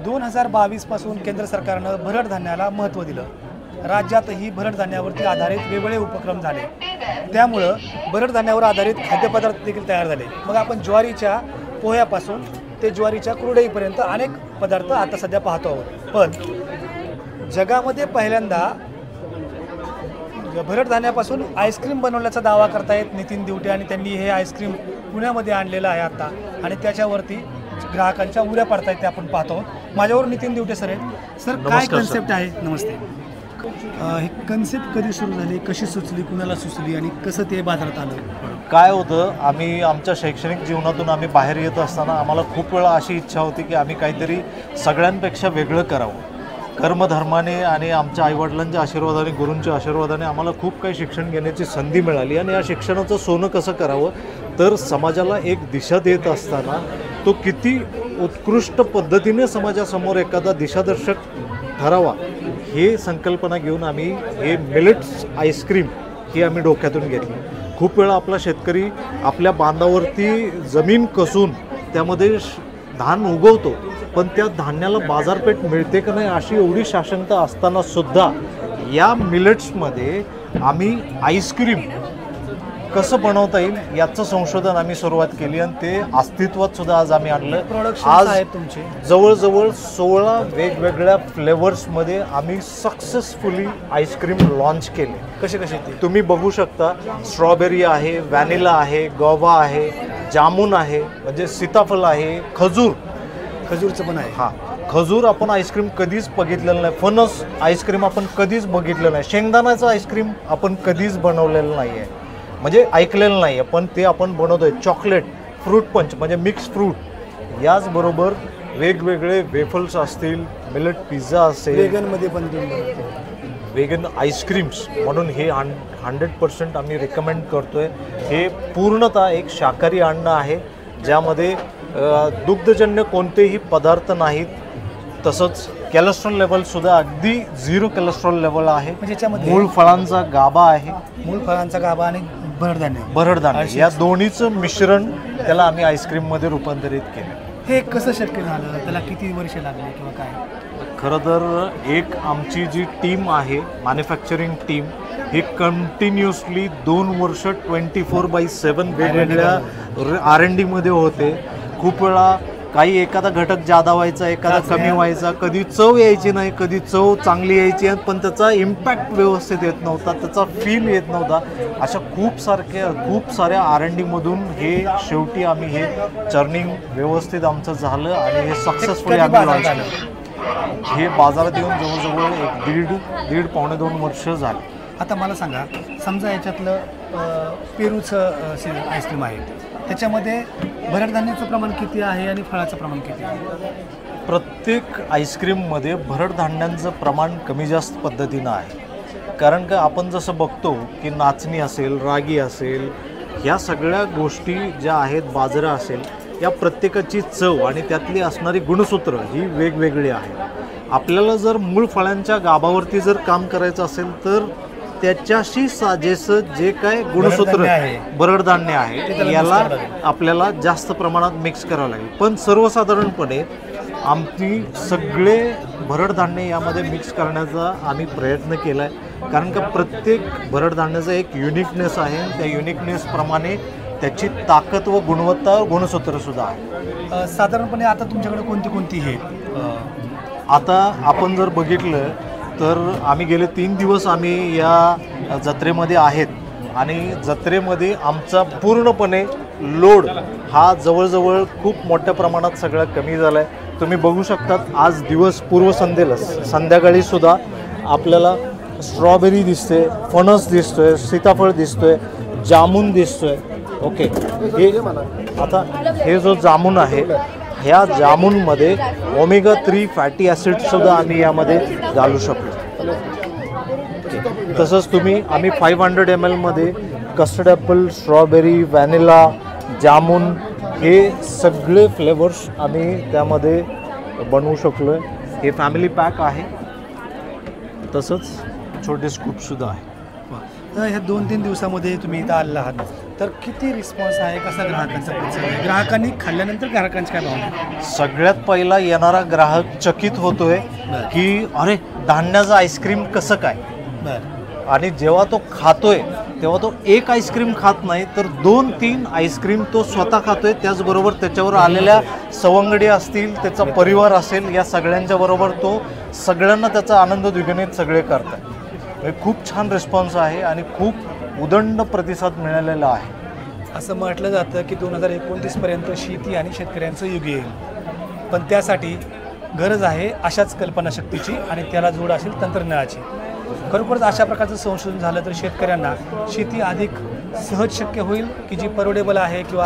2022 पासून केंद्र सरकारनं भरड धान्याला महत्त्व दिलं. राज्यातही भरड धान्यावरती आधारित वेगवेगळे उपक्रम झाले. त्यामुळं भरड धान्यावर आधारित खाद्यपदार्थ देखील तयार झाले. मग आपण ज्वारीच्या पोह्यापासून ते ज्वारीच्या कुरडईपर्यंत अनेक पदार्थ आता सध्या पाहतो आहोत. पण जगामध्ये पहिल्यांदा भरड धान्यापासून आईस्क्रीम बनवण्याचा दावा करतायत नितीन दिवटे आणि त्यांनी हे आईस्क्रीम पुण्यामध्ये आणलेलं आहे आता आणि त्याच्यावरती ग्राहकांच्या उड्या पडतायत ते आपण पाहतो आहोत. माझ्यावर नितीन दिवटे सर आहेत. सर काय कन्सेप्ट आहे? नमस्ते. हे कन्सेप्ट कधी सुरू झाली, कशी सुचली, कुणाला सुचली आणि कसं ते बाजारात आलं? काय होतं, आम्ही आमच्या शैक्षणिक जीवनातून आम्ही बाहेर येत असताना आम्हाला खूप वेळा अशी इच्छा होती की आम्ही काहीतरी सगळ्यांपेक्षा वेगळं करावं. कर्मधर्माने आणि आमच्या आईवडिलांच्या आशीर्वादाने, गुरूंच्या आशीर्वादाने आम्हाला खूप काही शिक्षण घेण्याची संधी मिळाली आणि या शिक्षणाचं सोनं कसं करावं, तर समाजाला एक दिशा देत असताना तो किती उत्कृष्ट पद्धतीने समाजासमोर एखादा दिशादर्शक ठरावा हे संकल्पना घेऊन आम्ही हे मिलेट्स आईस्क्रीम ही आम्ही डोक्यातून घेतली. खूप वेळा आपला शेतकरी आपल्या बांधावरती जमीन कसून त्यामध्ये धान उगवतो, पण त्या धान्याला बाजारपेठ मिळते का नाही अशी एवढी साशंकता असताना सुद्धा या मिलेट्समध्ये आम्ही आईस्क्रीम कसं बनवता येईल याचं संशोधन आम्ही सुरुवात केली आणि ते अस्तित्वात सुद्धा आज आम्ही आणलं. आज आहेत तुमचे जवळजवळ 16 वेगवेगळ्या फ्लेवर्समध्ये आम्ही सक्सेसफुली आईस्क्रीम लॉन्च केले. कसे ते तुम्ही बघू शकता. स्ट्रॉबेरी आहे, व्हॅनिला आहे, गोवा आहे, जामून आहे, म्हणजे सीताफळ आहे, खजूरचं पण आहे. हां, खजूर आपण आईस्क्रीम कधीच बघितलेलं नाही. फणस आईस्क्रीम आपण कधीच बघितलेलं नाही. शेंगदाण्याचं आईस्क्रीम आपण कधीच बनवलेलं नाही आहे, म्हणजे ऐकलेलं नाही आहे, पण ते आपण बनवतोय. चॉकलेट, फ्रूट पंच म्हणजे मिक्स फ्रूट, याचबरोबर वेगवेगळे वेफल्स असतील, मिलेट पिझ्झा असेल, वेगनमध्ये पण वेगन आईस्क्रीम्स म्हणून हे 100% आम्ही रिकमेंड करतोय. हे पूर्णतः एक शाकाहारी अन्न आहे ज्यामध्ये दुग्धजन्य कोणतेही पदार्थ नाहीत. तसंच कॅलेस्ट्रॉल लेवलसुद्धा अगदी 0 कॅलेस्ट्रॉल लेवल आहे. म्हणजे याच्यामध्ये मूळ फळांचा गाभा आहे, मूळ फळांचा गाभा आणि भरडधान्य या दोन्हीचं मिश्रण त्याला आम्ही आईस्क्रीममध्ये रूपांतरित केलं. हे कसं शक्य झालं? त्याला किती वर्ष लागली किंवा काय? खरं तर एक आमची जी टीम आहे, मॅन्युफॅक्चरिंग टीम, ही कंटिन्युअसली 2 वर्ष 24/7 वेगवेगळ्या R&Dमध्ये होते. खूप वेळा काही एखादा घटक जादा व्हायचा, एखादा कमी व्हायचा, कधी चव यायची नाही, कधी चव चांगली यायची, पण त्याचा इम्पॅक्ट व्यवस्थित येत नव्हता, त्याचा फील येत नव्हता. अशा खूप साऱ्या R&Dमधून हे शेवटी आम्ही हे चर्निंग व्यवस्थित आमचं झालं आणि हे सक्सेसफुली आम्ही लॉन्च केलं. हे बाजारात येऊन जवळजवळ एक पावणे 2 वर्ष झाले. आता मला सांगा, समजा याच्यातलं पेरूचं आईस्क्रीम आहे, त्याच्यामध्ये भरड धान्याचं प्रमाण किती आहे आणि फळाचं प्रमाण किती आहे? प्रत्येक आईस्क्रीममध्ये भरड धान्यांचं प्रमाण कमी जास्त पद्धतीनं आहे. कारण का आपण जसं बघतो की नाचणी असेल, रागी असेल, ह्या सगळ्या गोष्टी ज्या आहेत, बाजरा असेल, या प्रत्येकाची चव आणि त्यातली असणारी गुणसूत्र ही वेगवेगळी आहे. आपल्याला जर मूळ फळांच्या गाभावरती जर काम करायचं असेल तर त्याच्याशी साजेसं जे काय गुणसूत्र भरड धान्य आहे याला आपल्याला जास्त प्रमाणात मिक्स करावं लागेल. पण सर्वसाधारणपणे आमची सगळे भरड धान्य यामध्ये मिक्स करण्याचा आम्ही प्रयत्न केला आहे. कारण का प्रत्येक भरड धान्याचा एक युनिकनेस आहे. त्या युनिकनेसप्रमाणे त्याची ताकद व गुणवत्ता गुणसूत्रसुद्धा आहे. साधारणपणे आता तुमच्याकडे कोणती हे आता आपण जर बघितलं तर आम्ही गेले 3 दिवस आम्ही या जत्रेमध्ये आहेत आणि जत्रेमध्ये आमचा पूर्णपणे लोड हा जवळजवळ खूप मोठ्या प्रमाणात सगळा कमी झाला आहे. तुम्ही बघू शकतात, आज दिवस पूर्वसंध्येला संध्याकाळीसुद्धा आपल्याला स्ट्रॉबेरी दिसते, फणस दिसतोय, सीताफळ दिसतोय, जामून दिसतोय. ओके, आता हे जो जामून आहे, ह्या जामूनमध्ये ओमेगा 3 फॅटी ॲसिडसुद्धा आम्ही यामध्ये घालू शकतो. तसंच आम्ही 500 ml custard Apple, strawberry, vanilla, jamun हे सगळे फ्लेवर्स आम्ही त्यामध्ये बनवू शकलो आहे. हे फॅमिली पॅक आहे, तसंच छोटे स्कूपसुद्धा आहे. तर ह्या 2-3 दिवसामध्ये तुम्ही इथं आलेला आहात, तर किती रिस्पॉन्स आहे, कसा ग्राहकांचा प्रतिसाद आहे, ग्राहकांनी खाल्ल्यानंतर ग्राहकांची काय भावना आहे? सगळ्यात पहिला येणारा ग्राहक चकित होतोय की अरे धान्याचं आईस्क्रीम कसं काय. बरं. आणि जेव्हा तो खातोय तेव्हा तो एक आईस्क्रीम खात नाही तर 2-3 आईस्क्रीम तो स्वतः खातोय. त्याचबरोबर त्याच्यावर आलेल्या सवंगडी असतील, त्याचा परिवार असेल, या सगळ्यांच्या बरोबर तो सगळ्यांना त्याचा आनंद द्विगुणित सगळे करतात. म्हणजे खूप छान रिस्पॉन्स आहे आणि खूप उदंड प्रतिसाद मिळालेला आहे. असं म्हटलं जातं की 2029पर्यंत शेती आणि शेतकऱ्यांचं युग येईल, पण त्यासाठी गरज आहे अशाच कल्पनाशक्तीची आणि त्याला जोड असेल तंत्रज्ञानाची. खरोखरच अशा प्रकारचं संशोधन झालं तर शेतकऱ्यांना शेती अधिक सहज शक्य होईल की जी परवडेबल आहे किंवा